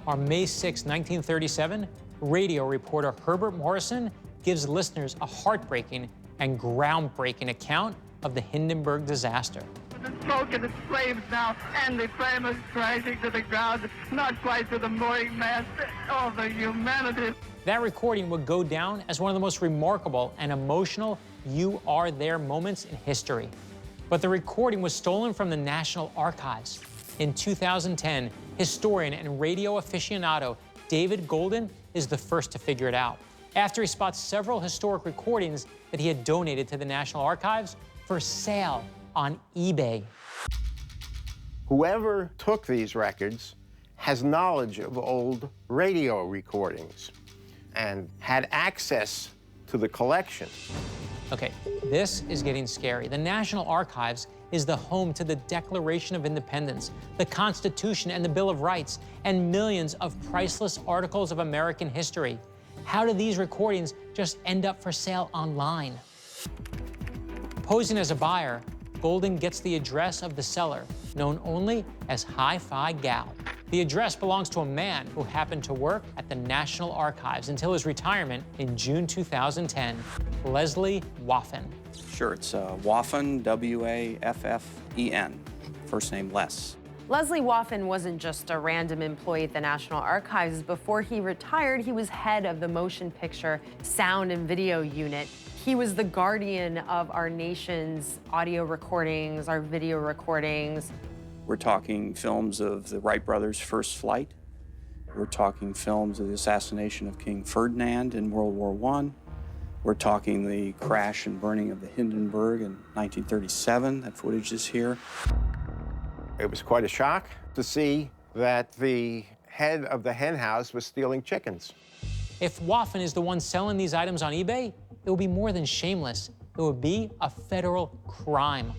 On May 6, 1937, radio reporter Herbert Morrison gives listeners a heartbreaking and groundbreaking account of the Hindenburg disaster. The smoke and the flames now, and the flame is crashing to the ground, not quite to the mooring mast. Oh, the humanity. That recording would go down as one of the most remarkable and emotional "you are there" moments in history. But the recording was stolen from the National Archives. In 2010, historian and radio aficionado David Golden is the first to figure it out, after he spots several historic recordings that he had donated to the National Archives for sale on eBay. Whoever took these records has knowledge of old radio recordings and had access to the collection. Okay, this is getting scary. The National Archives is the home to the Declaration of Independence, the Constitution, and the Bill of Rights, and millions of priceless articles of American history. How do these recordings just end up for sale online? Posing as a buyer, Golden gets the address of the seller, known only as Hi-Fi Gal. The address belongs to a man who happened to work at the National Archives until his retirement in June 2010, Leslie Waffen. Sure, it's Waffen, W-A-F-F-E-N, first name Les. Leslie Waffen wasn't just a random employee at the National Archives. Before he retired, he was head of the motion picture sound and video unit. He was the guardian of our nation's audio recordings, our video recordings. We're talking films of the Wright brothers' first flight. We're talking films of the assassination of King Ferdinand in World War I. We're talking the crash and burning of the Hindenburg in 1937. That footage is here. It was quite a shock to see that the head of the hen house was stealing chickens. If Waffen is the one selling these items on eBay, it would be more than shameless. It would be a federal crime.